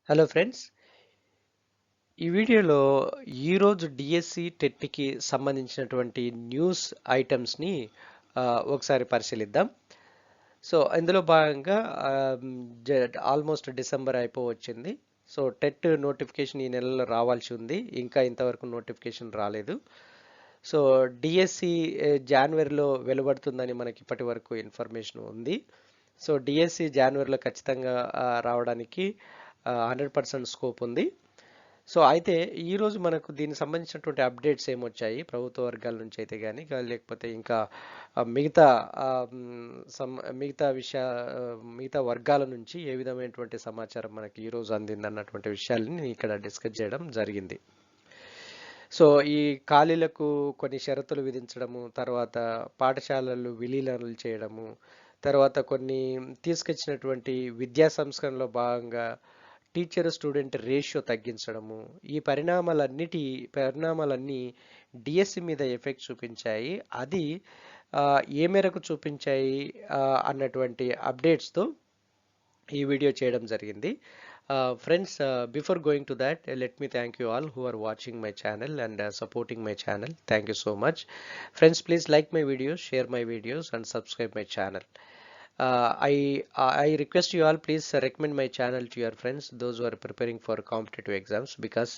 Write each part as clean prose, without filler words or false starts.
Hello friends, ఈ వీడియోలో ఈరోజు డిఎస్సి టెట్కి సంబంధించినటువంటి న్యూస్ ఐటమ్స్ని ఒకసారి పరిశీలిద్దాం. సో ఇందులో భాగంగా ఆల్మోస్ట్ డిసెంబర్ అయిపోవచ్చింది. సో టెట్ నోటిఫికేషన్ ఈ నెలలో రావాల్సి ఉంది, ఇంకా ఇంతవరకు నోటిఫికేషన్ రాలేదు. సో డిఎస్సి జనవరిలో వెలువడుతుందని మనకి ఇప్పటి వరకు ఇన్ఫర్మేషన్ ఉంది. సో డిఎస్సి జనవరిలో ఖచ్చితంగా రావడానికి 100% స్కోప్ ఉంది. సో అయితే ఈరోజు మనకు దీనికి సంబంధించినటువంటి అప్డేట్స్ ఏమొచ్చాయి ప్రభుత్వ వర్గాల నుంచి అయితే కానీ, లేకపోతే ఇంకా మిగతా ఆ, మ్, మిగతా వర్గాల నుంచి ఏ విధమైనటువంటి సమాచారం మనకి ఈరోజు అందింది అన్నటువంటి విషయాలని నేను ఇక్కడ డిస్కస్ చేయడం జరిగింది. సో ఈ ఖాళీలకు కొన్ని షరతులు విధించడము, తర్వాత పాఠశాలలు విలీనాలు చేయడము, తర్వాత కొన్ని తీసుకొచ్చినటువంటి విద్యా సంస్కరణలో భాగంగా టీచర్ స్టూడెంట్ రేషియో తగ్గించడము, ఈ పరిణామాలన్నీ డిఎస్సి మీద ఎఫెక్ట్ చూపించాయి. అది ఏ మేరకు చూపించాయి అన్నటువంటి అప్డేట్స్తో ఈ వీడియో చేయడం జరిగింది. Friends, before going to that, let me thank you all who are watching my channel and supporting my channel. Thank you so much. Friends, please like my videos, share my videos and subscribe my channel. I request you all, please recommend my channel to your friends, those who are preparing for competitive exams, because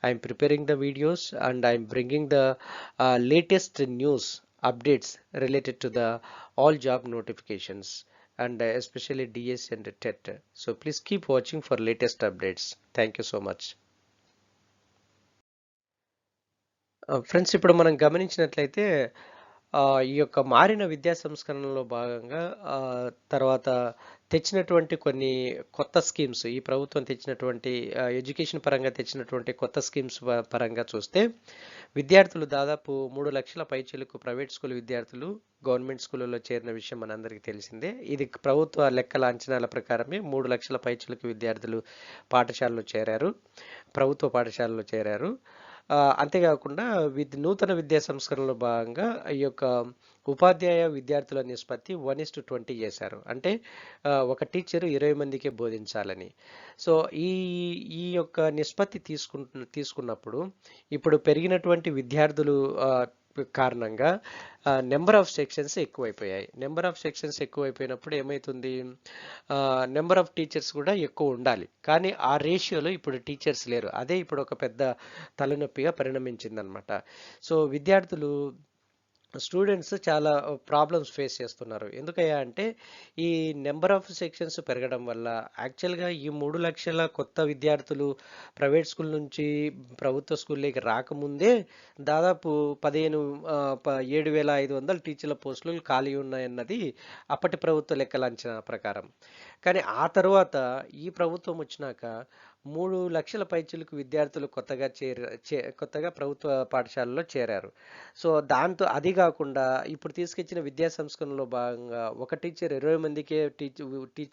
I'm preparing the videos and I'm bringing the latest news updates related to the all job notifications and especially DS and TET. So please keep watching for latest updates. Thank you so much. Friends, ఇప్పుడు మనం గమనించినట్లయితే ఈ యొక్క మారిన విద్యా సంస్కరణలో భాగంగా తర్వాత తెచ్చినటువంటి కొన్ని కొత్త స్కీమ్స్, ఈ ప్రభుత్వం తెచ్చినటువంటి ఎడ్యుకేషన్ పరంగా తెచ్చినటువంటి కొత్త స్కీమ్స్ పరంగా చూస్తే విద్యార్థులు దాదాపు 3 లక్షల పైచిలకు ప్రైవేట్ స్కూల్ విద్యార్థులు గవర్నమెంట్ స్కూళ్ళలో చేరిన విషయం మనందరికీ తెలిసిందే. ఇది ప్రభుత్వ లెక్కల అంచనాల ప్రకారమే 3 లక్షల పైచిలకు విద్యార్థులు ప్రభుత్వ పాఠశాలలో చేరారు. అంతేకాకుండా నూతన విద్యా సంస్కరణలో భాగంగా ఈ యొక్క ఉపాధ్యాయ విద్యార్థుల నిష్పత్తి 1:20 చేశారు. అంటే ఒక టీచరు 20 మందికే బోధించాలని. సో ఈ ఈ యొక్క నిష్పత్తి తీసుకున్నప్పుడు ఇప్పుడు పెరిగినటువంటి విద్యార్థులు కారణంగా నెంబర్ ఆఫ్ సెక్షన్స్ ఎక్కువైపోయినప్పుడు ఏమవుతుంది, నెంబర్ ఆఫ్ టీచర్స్ కూడా ఎక్కువ ఉండాలి, కానీ ఆ రేషియోలో ఇప్పుడు టీచర్స్ లేరు. అదే ఇప్పుడు ఒక పెద్ద తలనొప్పిగా పరిణమించిందనమాట. సో స్టూడెంట్స్ చాలా ప్రాబ్లమ్స్ ఫేస్ చేస్తున్నారు. ఎందుకయ్యా అంటే ఈ నెంబర్ ఆఫ్ సెక్షన్స్ పెరగడం వల్ల యాక్చువల్గా ఈ 3 లక్షల కొత్త విద్యార్థులు ప్రైవేట్ స్కూల్ నుంచి ప్రభుత్వ స్కూల్లోకి రాకముందే దాదాపు 7,500 టీచర్ల పోస్టులు ఖాళీ ఉన్నాయన్నది అప్పటి ప్రభుత్వ లెక్కల అంచనా ప్రకారం. కానీ ఆ తర్వాత ఈ ప్రభుత్వం వచ్చినాక 3 లక్షల పైచిలకు విద్యార్థులు కొత్తగా ప్రభుత్వ పాఠశాలలో చేరారు. సో దాంతో అది కాకుండా ఇప్పుడు తీసుకొచ్చిన విద్యా సంస్కరణలో భాగంగా ఒక టీచర్ 20 మందికే టీచ్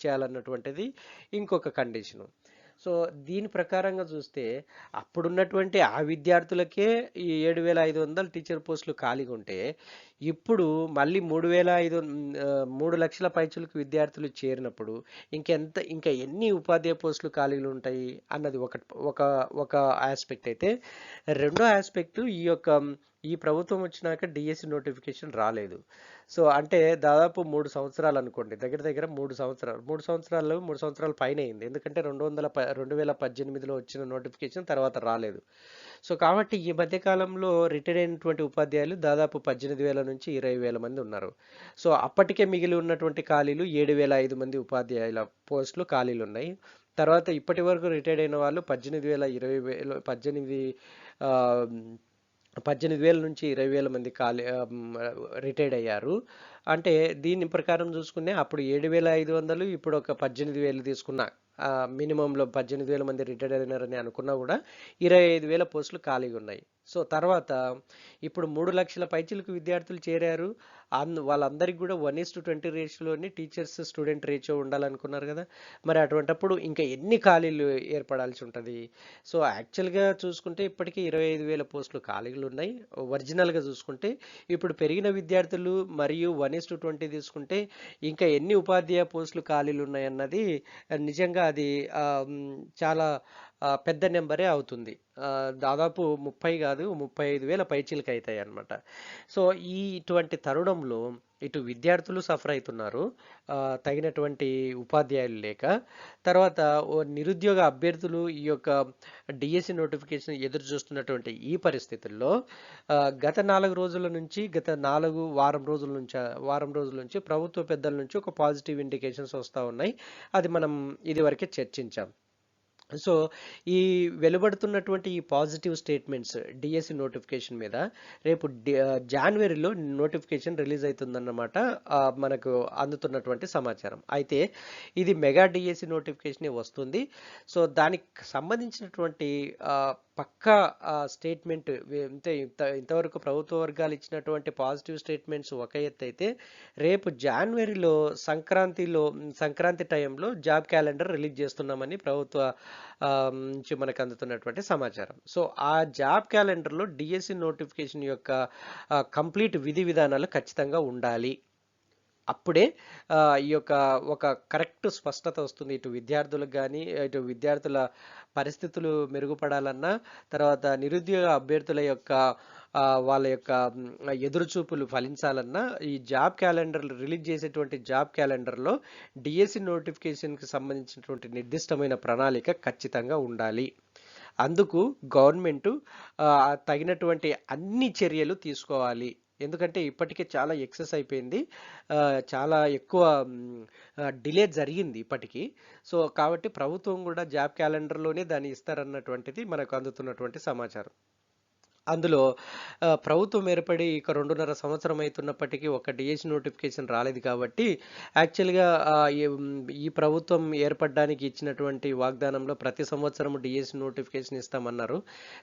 చేయాలన్నటువంటిది ఇంకొక కండిషను. సో దీని ప్రకారంగా చూస్తే అప్పుడున్నటువంటి ఆ విద్యార్థులకే ఈ 7,500 టీచర్ పోస్టులు ఖాళీగా ఉంటే, ఇప్పుడు మళ్ళీ 3 లక్షల పైచులకు విద్యార్థులు చేరినప్పుడు ఇంకా ఎన్ని ఉపాధ్యాయ పోస్టులు ఖాళీలు ఉంటాయి అన్నది ఒక ఒక ఆస్పెక్ట్ అయితే, రెండో ఆస్పెక్ట్ ఈ ప్రభుత్వం వచ్చినాక డిఎస్సి నోటిఫికేషన్ రాలేదు. సో అంటే దాదాపు 3 సంవత్సరాలు అనుకోండి, దగ్గర దగ్గర 3 సంవత్సరాల పైన అయింది. ఎందుకంటే 2018లో వచ్చిన నోటిఫికేషన్ తర్వాత రాలేదు. సో కాబట్టి ఈ మధ్య కాలంలో రిటైర్ అయినటువంటి ఉపాధ్యాయులు దాదాపు 18,000 నుంచి 20,000 మంది ఉన్నారు. సో అప్పటికే మిగిలి ఉన్నటువంటి ఖాళీలు 7,500 మంది ఉపాధ్యాయుల పోస్టులు ఖాళీలు ఉన్నాయి. తర్వాత ఇప్పటి వరకు రిటైర్డ్ అయిన వాళ్ళు 18,000 నుంచి 20,000 మంది రిటైర్డ్ అయ్యారు. అంటే దీని ప్రకారం చూసుకునే అప్పుడు 7,500, ఇప్పుడు ఒక 18,000 తీసుకున్న మినిమంలో 18,000 మంది రిటైర్డ్ అయినారని అనుకున్నా కూడా 25,000 పోస్టులు ఖాళీగా ఉన్నాయి. సో తర్వాత ఇప్పుడు 3 లక్షల పైచిలకు విద్యార్థులు చేరారు. వాళ్ళందరికీ కూడా 1:20 రేషియోలోని టీచర్స్ స్టూడెంట్ రేషియో ఉండాలనుకున్నారు కదా. మరి అటువంటప్పుడు ఇంకా ఎన్ని ఖాళీలు ఏర్పడాల్సి ఉంటుంది. సో యాక్చువల్గా చూసుకుంటే ఇప్పటికీ 25,000 పోస్టులు ఖాళీలు ఉన్నాయి. ఒరిజినల్గా చూసుకుంటే ఇప్పుడు పెరిగిన విద్యార్థులు మరియు 1:20 తీసుకుంటే ఇంకా ఎన్ని ఉపాధ్యాయ పోస్టులు ఖాళీలు ఉన్నాయన్నది నిజంగా అది చాలా పెద్ద నెంబరే అవుతుంది. దాదాపు 30 కాదు 35,000 పైచీలకి అవుతాయి అన్నమాట. సో ఇటువంటి తరుణంలో ఇటు విద్యార్థులు సఫర్ అవుతున్నారు, తగినటువంటి ఉపాధ్యాయులు లేక. తర్వాత నిరుద్యోగ అభ్యర్థులు ఈ యొక్క డిఎస్సి నోటిఫికేషన్ ఎదురు చూస్తున్నటువంటి ఈ పరిస్థితుల్లో గత 4 రోజుల నుంచి వారం రోజుల నుంచి ప్రభుత్వ పెద్దల నుంచి ఒక పాజిటివ్ ఇండికేషన్స్ వస్తూ ఉన్నాయి. అది మనం ఇదివరకే చర్చించాం. సో ఈ వెలువడుతున్నటువంటి ఈ పాజిటివ్ స్టేట్మెంట్స్ డిఎస్సి నోటిఫికేషన్ మీద రేపు జనవరిలో నోటిఫికేషన్ రిలీజ్ అవుతుందన్నమాట మనకు అందుతున్నటువంటి సమాచారం. అయితే ఇది మెగా డిఎస్సి నోటిఫికేషన్ వస్తుంది. సో దానికి సంబంధించినటువంటి పక్కా స్టేట్మెంట్ ఇంతవరకు ప్రభుత్వ వర్గాలు ఇచ్చినటువంటి పాజిటివ్ స్టేట్మెంట్స్ ఒక ఎత్తు అయితే, రేపు జనవరిలో సంక్రాంతి టైంలో జాబ్ క్యాలెండర్ రిలీజ్ చేస్తున్నామని ప్రభుత్వ నుంచి మనకు అందుతున్నటువంటి సమాచారం. సో ఆ జాబ్ క్యాలెండర్లో డిఎస్సి నోటిఫికేషన్ యొక్క కంప్లీట్ విధి విధానాలు ఖచ్చితంగా ఉండాలి. అప్పుడే ఈ యొక్క ఒక కరెక్ట్ స్పష్టత వస్తుంది. ఇటు విద్యార్థులకు కానీ, ఇటు విద్యార్థుల పరిస్థితులు మెరుగుపడాలన్నా, తర్వాత నిరుద్యోగ అభ్యర్థుల యొక్క వాళ్ళ యొక్క ఎదురుచూపులు ఫలించాలన్నా ఈ జాబ్ క్యాలెండర్ రిలీజ్ చేసేటువంటి జాబ్ క్యాలెండర్లో డిఎస్సి నోటిఫికేషన్కి సంబంధించినటువంటి నిర్దిష్టమైన ప్రణాళిక ఖచ్చితంగా ఉండాలి. అందుకు గవర్నమెంటు తగినటువంటి అన్ని చర్యలు తీసుకోవాలి. ఎందుకంటే ఇప్పటికే చాలా ఎక్సెస్ అయిపోయింది, చాలా ఎక్కువ డిలే జరిగింది ఇప్పటికీ. సో కాబట్టి ప్రభుత్వం కూడా జాబ్ క్యాలెండర్లోనే దాన్ని ఇస్తారన్నటువంటిది మనకు అందుతున్నటువంటి సమాచారం. అందులో ప్రభుత్వం ఏర్పడి ఇక 2.5 సంవత్సరం అవుతున్నప్పటికీ ఒక డిఎస్సి నోటిఫికేషన్ రాలేదు కాబట్టి యాక్చువల్గా ఈ ప్రభుత్వం ఏర్పడడానికి ఇచ్చినటువంటి వాగ్దానంలో ప్రతి సంవత్సరం డిఎస్సి నోటిఫికేషన్ ఇస్తామన్నారు,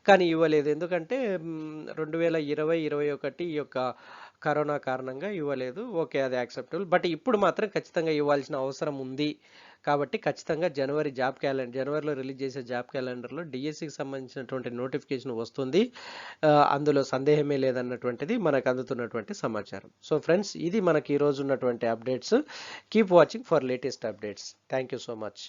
కానీ ఇవ్వలేదు. ఎందుకంటే 2020-21 ఈ యొక్క కరోనా కారణంగా ఇవ్వలేదు. ఓకే, అది యాక్సెప్టబుల్. బట్ ఇప్పుడు మాత్రం ఖచ్చితంగా ఇవ్వాల్సిన అవసరం ఉంది. కాబట్టి ఖచ్చితంగా జనవరిలో రిలీజ్ చేసే జాబ్ క్యాలెండర్లో డిఎస్సికి సంబంధించినటువంటి నోటిఫికేషన్ వస్తుంది. అందులో సందేహమే లేదన్నటువంటిది మనకు అందుతున్నటువంటి సమాచారం. సో ఫ్రెండ్స్, ఇది మనకి ఈరోజు ఉన్నటువంటి updates. Keep watching for latest updates. Thank you so much.